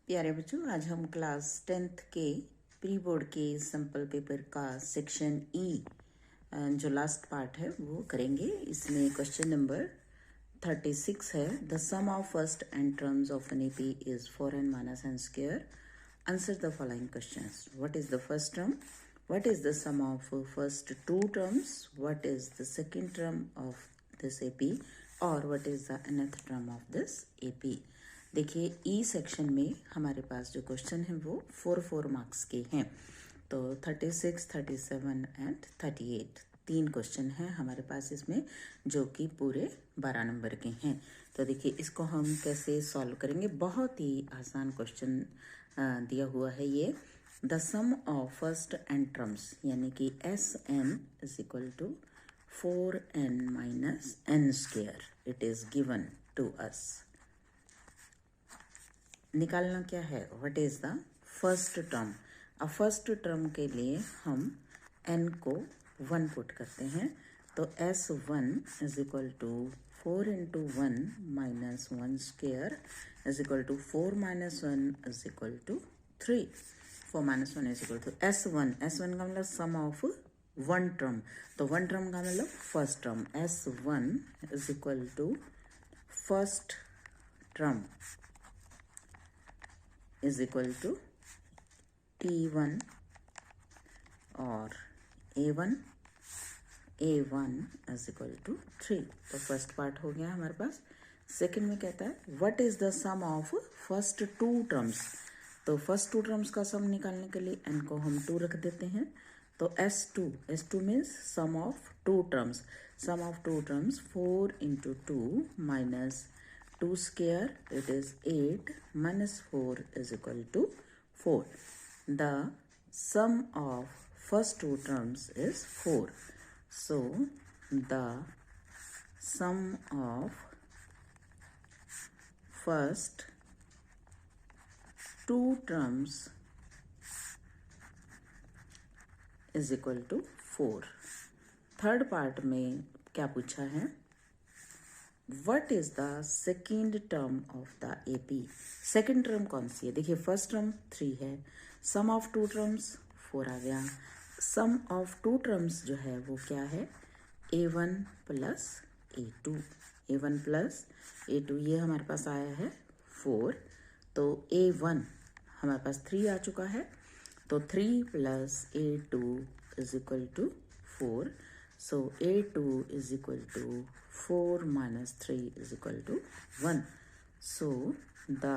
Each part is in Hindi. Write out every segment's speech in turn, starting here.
प्यारे बच्चों, आज हम क्लास 10th के प्री बोर्ड के सिंपल पेपर का सेक्शन ई जो लास्ट पार्ट है वो करेंगे। इसमें क्वेश्चन नंबर 36 है। The sum of first n terms of an AP is 4n minus n square. Answer the following questions. What is the first term? What is the sum of first two terms? What is the second term of this AP? Or what is the nth term of this AP? देखिए, ई सेक्शन में हमारे पास जो क्वेश्चन है वो 4 मार्क्स के हैं। तो 36, 37 एंड 38 तीन क्वेश्चन हैं हमारे पास इसमें, जो कि पूरे 12 नंबर के हैं। तो देखिए, इसको हम कैसे सॉल्व करेंगे। बहुत ही आसान क्वेश्चन दिया हुआ है ये। The sum of first n terms यानी कि Sn is equal to 4n minus n square. It is given to us. निकालना क्या है, what is the first term. अब फर्स्ट टर्म के लिए हम n को 1 पुट करते हैं। तो S1 is equal to 4 into 1 minus 1 square is equal to 4 minus 1 is equal to 3। 4 minus 1 is equal to S1 का मतलब सम ऑफ वन टर्म। तो वन टर्म का मतलब first term. S1 is equal to first term is equal to T1 और A1 is equal to 3। तो फर्स्ट पार्ट हो गया हमारे पास। सेकंड में कहता है what is the sum of first two terms. तो फर्स्ट टू टर्म्स का सम निकालने के लिए n को हम 2 रख देते हैं। तो S2 means sum of two terms. Sum of two terms 4 into 2 minus 2 square, it is 8 minus 4 is equal to 4. The sum of first two terms is 4. So, the sum of first two terms is equal to 4. Third part में क्या पूछा है, What is the second term of the AP? Second term कौन सी है। देखिए, फर्स्ट टर्म 3 है, सम ऑफ टू टर्म्स 4 आ गया। सम ऑफ टू टर्म्स जो है वो क्या है, A1 plus A2। A1 plus A2 ये हमारे पास आया है 4। तो A1 हमारे पास 3 आ चुका है। तो 3 plus A2 is equal to 4। So A2 is equal to 4 minus 3 is equal to 1. So the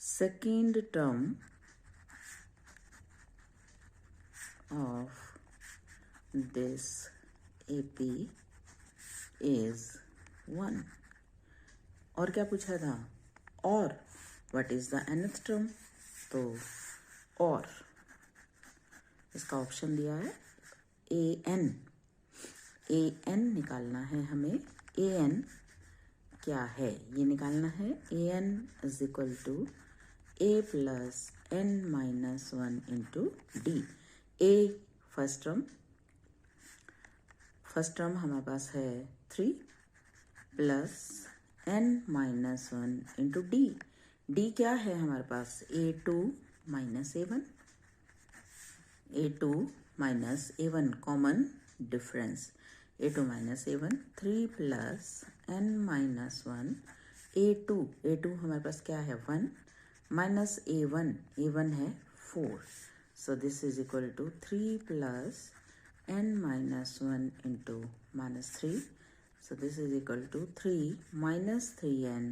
second term of this AP is 1. और क्या पूछा था, और what is the nth term। तो और इसका ऑप्शन दिया है an निकालना है हमें। an क्या है ये निकालना है। an is equal to a plus n minus 1 into d. a first term हमारे पास है 3 plus n minus 1 into d. D क्या है हमारे पास, A2 minus A1। A2 minus A1 common difference. A2 minus A1 3 plus n minus 1 A2 हमारे पास क्या है 1 माइनस A1 है 4। So this is equal to 3 plus n minus 1 into minus 3। So this is equal to 3 minus 3n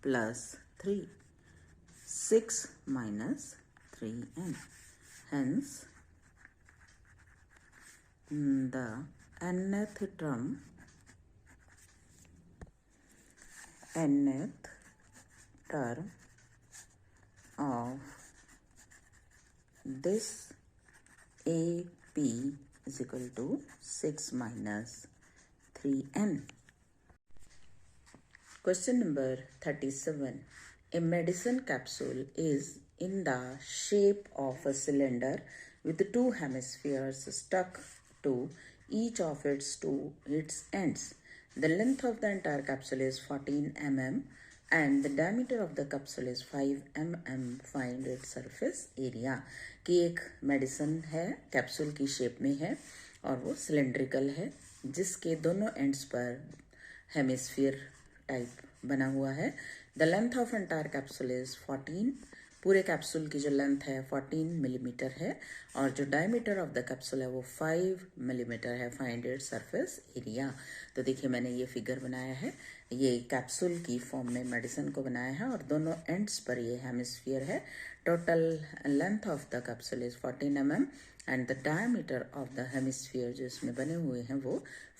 plus 3 6 minus 3n। Hence the nth term of this AP is equal to 6 minus 3n. Question number 37. A medicine capsule is in the shape of a cylinder with 2 hemispheres stuck to each of its ends. The length of the entire capsule is 14 mm and the diameter of the capsule is 5 mm. Find its surface area. कि एक मेडिसिन है, कैप्सूल की शेप में है और वो सिलेंड्रिकल है, जिसके दोनों एंड्स पर हेमिस्फीयर टाइप बना हुआ है. The length of entire capsule is 14. पूरे कैप्सूल की जो लेंथ है 14 मिलीमीटर है और जो डायमीटर ऑफ द कैप्सूल है वो 5 मिलीमीटर है. Find it surface area. तो देखिए मैंने ये फिगर बनाया है, ये कैप्सूल की फॉर्म में मेडिसिन को बनाया है और दोनों एंड्स पर ये हेमिस्फीयर है. Total length of the capsule is 14 mm and the diameter of the hemisphere जो इसमें बने हुए हैं वो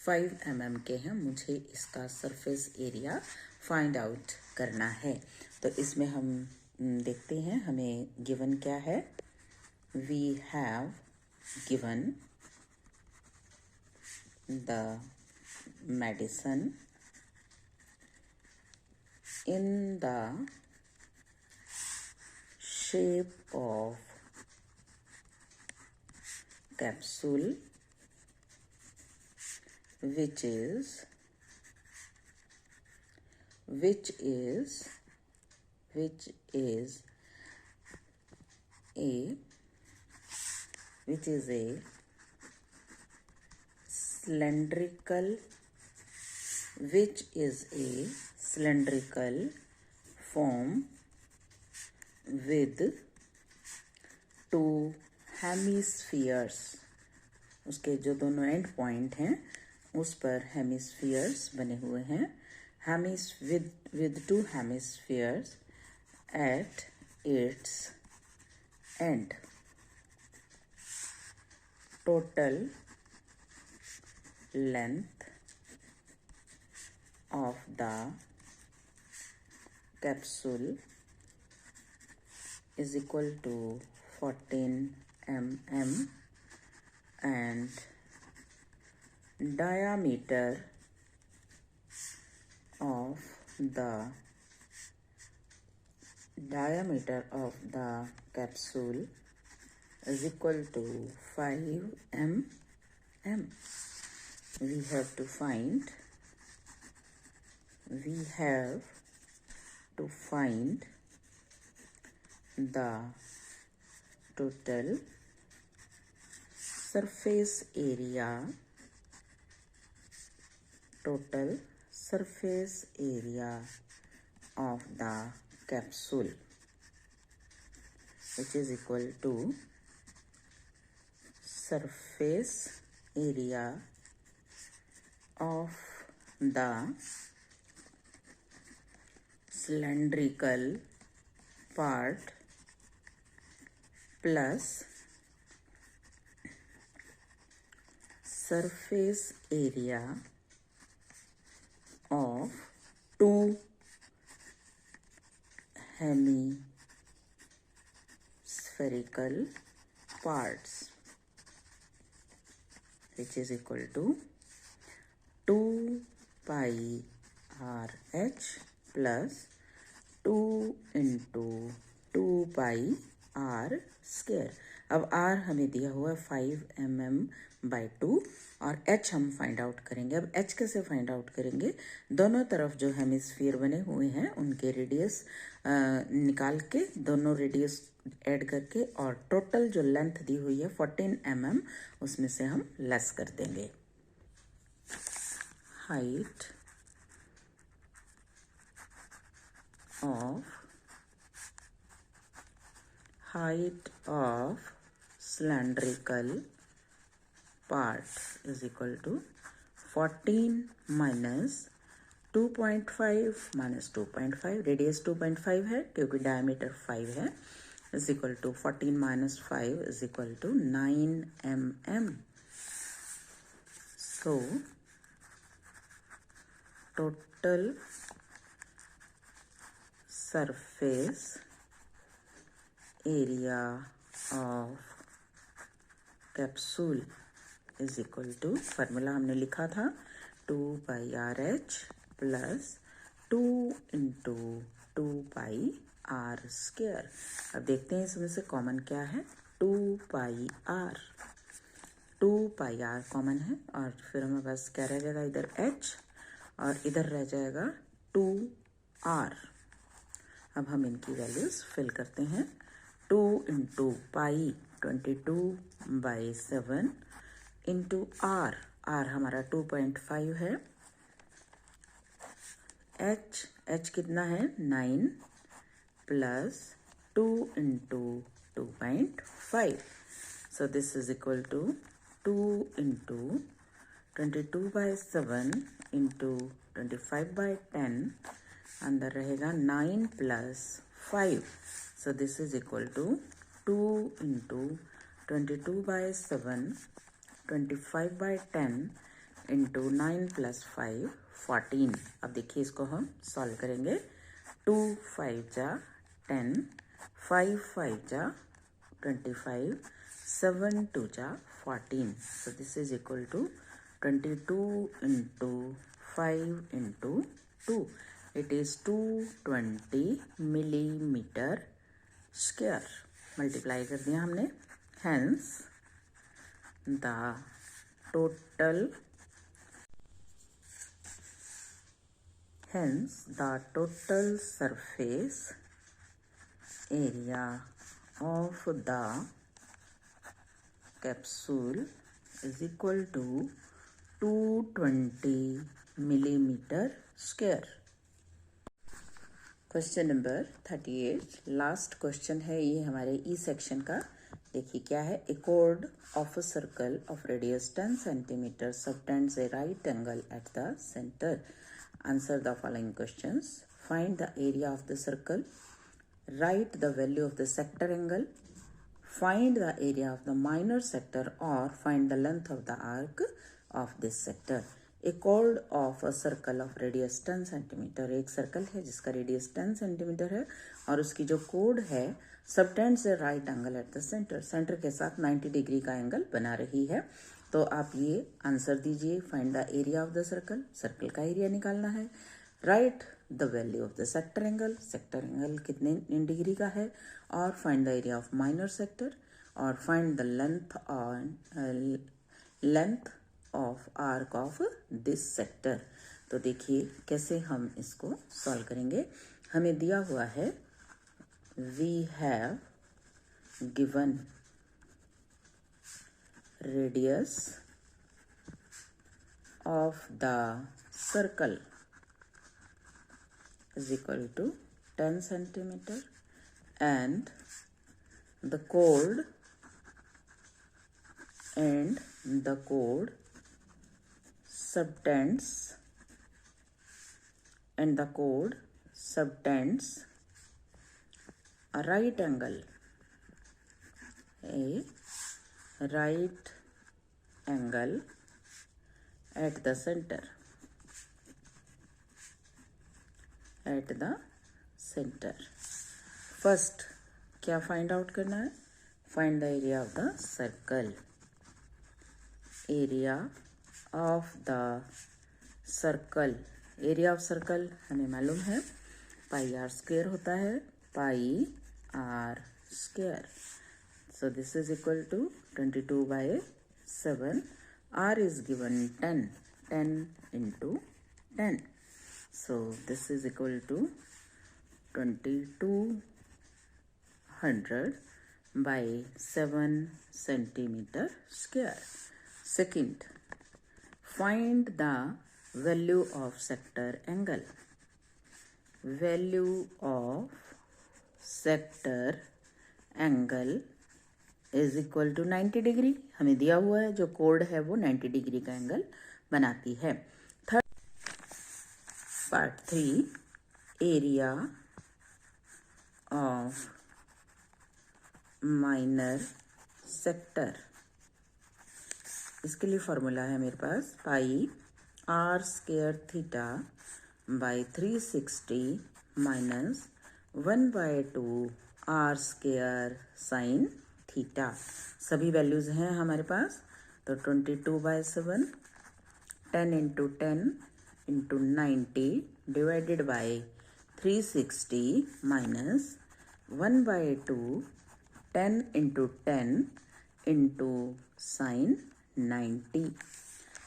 5 mm के हैं. मुझे इसका सरफेस एरिया फाइंड आउट करना है. तो इसमें हम देखते हैं हमें गिवन क्या है. We have given the medicine in the shape of capsule which is a cylindrical form with 2 hemispheres. उसके जो दोनों एंड पॉइंट हैं उस पर हेमिस्फीयर्स बने हुए हैं. with 2 hemispheres at its end. Total length of the capsule is equal to 14 mm and diameter of the capsule is equal to 5 mm. We have to find the total surface area of the capsule, which is equal to surface area of the cylindrical part plus surface area of 2 hemispherical parts, which is equal to 2 pi RH plus 2 into 2 pi r square. अब r हमें दिया हुआ है 5 mm/2 और h हम फाइंड आउट करेंगे. अब h कैसे फाइंड आउट करेंगे? दोनों तरफ जो हेमिस्फीयर बने हुए हैं उनके रेडियस निकाल के, दोनों रेडियस ऐड करके और टोटल जो लेंथ दी हुई है 14 mm उसमें से हम लेस कर देंगे. Height of cylindrical part is equal to 14 minus 2.5 minus 2.5. Radius 2.5 है क्योंकि डायमीटर 5 है, is equal to 14 minus 5 is equal to 9 mm. So total surface area of capsule is equal to, formula हमने लिखा था 2 pi RH plus 2 into 2 pi r square. अब देखते हैं इसमें से कॉमन क्या है. 2 pi r कॉमन है और फिर हमें बस क्या रह जाएगा, इधर h और इधर रह जाएगा 2r. अब हम इनकी वैल्यूज़ फिल करते हैं। 2 into pi 22/7 into r, r हमारा 2.5 है। एच कितना है 9 plus 2 into 2.5, so this is equal to 2 into 22/7 into 25/10, अंदर रहेगा 9 plus 5, so this is equal to 2 into 22/7 25/10 into 9 plus 5 14। अब देखिए इसको हम सॉल्व करेंगे। 2 5 जा 10, 5 5 जा 25, 7 2 जा 14, so this is equal to 22 into 5 into 2, it is 220 millimeter square। Multiply कर दिया हमने। hence the total surface area of the capsule is equal to 220 millimeter square। Question number 38 last question है ये हमारे ई सेक्शन का। देखिए क्या है। ए chord of a circle of radius 10 centimeter subtends a right angle at the center। Answer the following questions। Find the area of the circle, write the value of the sector angle, find the area of the minor sector, or find the length of the arc of this sector। A chord of a circle of radius 10 centimeter, एक सर्कल है जिसका रेडियस 10 सेंटीमीटर है और उसकी जो कोड है subtends A right angle at the centre, centre के साथ 90 डिग्री का एंगल बना रही है। तो आप ये आंसर दीजिए। Find the area of the circle, circle का एरिया निकालना है। Right the value of the sector angle, sector angle कितने डिग्री का है। और find the area of minor sector, और find the length of arc of this sector. तो देखिए कैसे हम इसको सॉल्व करेंगे। हमें दिया हुआ है we have given radius of the circle is equal to 10 centimeter and the chord subtends a right angle at the center, first क्या फाइंड आउट करना है। Find the area of the circle, area of circle हमें मालूम है पाई आर स्क्वायर होता है, pi r square. So this is equal to 22/7, r is given 10 into 10, so this is equal to 2200/7 centimeter square। Second, find the value of sector angle। Value of sector angle is equal to 90 degree. हमें दिया हुआ है जो कोड है वो 90 डिग्री का एंगल बनाती है। Part 3, area of minor sector. इसके लिए फॉर्मूला है मेरे पास pi r square theta by 360 minus 1/2 r square sine theta. सभी वैल्यूज हैं हमारे पास। तो 22/7 10 into 10 into 90 divided by 360 minus 1/2 10 into 10 into sin 90।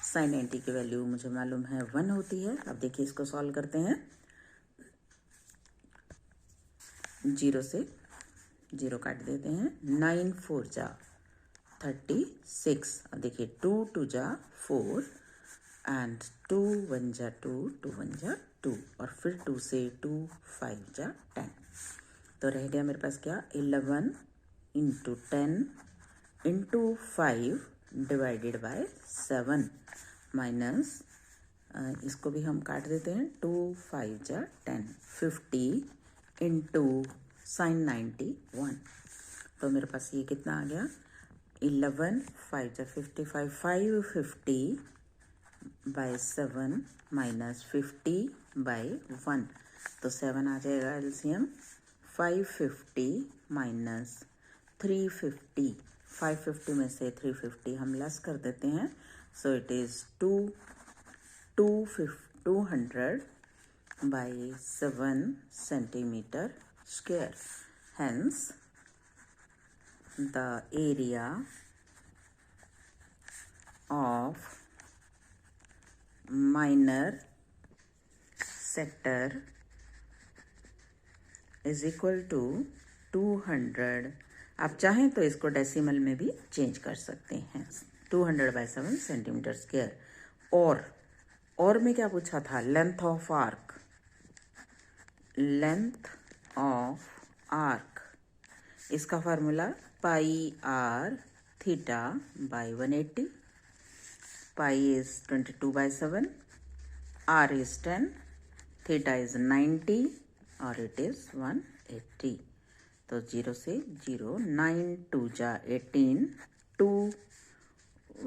sin 90 की वैल्यू मुझे मालूम है 1 होती है। अब देखिए इसको सॉल्व करते हैं। जीरो से जीरो काट देते हैं, 9 4 जा 36। अब देखिए 2 2 जा 4 एंड 2 1 जा 2 2 1 जा 2 और फिर 2 से 2 5 जा 10। तो रह गया मेरे पास क्या, 11 into 10 into 5 divided by 7 minus, इसको भी हम काट देते हैं, 2 5 जा 10, 50 इंटू साइन 91। तो मेरे पास ये कितना आ गया, 11 5 जा 55, 550 बाय 7 माइनस 50 बाय 1। तो 7 आ जाएगा एलसीएम, 550 माइनस 350, 550 में से 350 हम लेस कर देते हैं, so it is 200 by 7 centimeter square. Hence, the area of minor sector is equal to 200। आप चाहें तो इसको डेसिमल में भी चेंज कर सकते हैं, 200 by 7 सेंटीमीटर स्क्वायर। और में क्या पूछा था, length of arc, length of arc, इसका formula pi r theta by 180, pi is 22 by 7, r is 10, theta is 90 और इट इज 180। तो 0 से 0, 9 2 जा 18, 2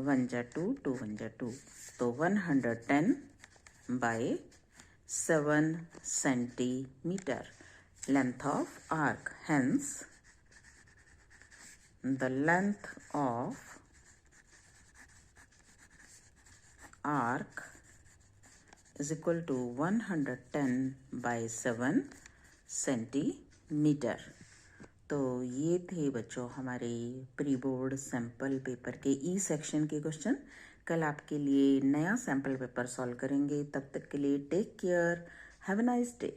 1 जा 2, 2 1 जा 2, तो 110 by 7 centimeter length of arc. Hence, the length of arc is equal to 110 by 7 centimeter। तो ये थे बच्चों हमारे प्री बोर्ड सैम्पल पेपर के ई सेक्शन के क्वेश्चन। कल आपके लिए नया सैम्पल पेपर सॉल्व करेंगे, तब तक के लिए take care, have a nice day.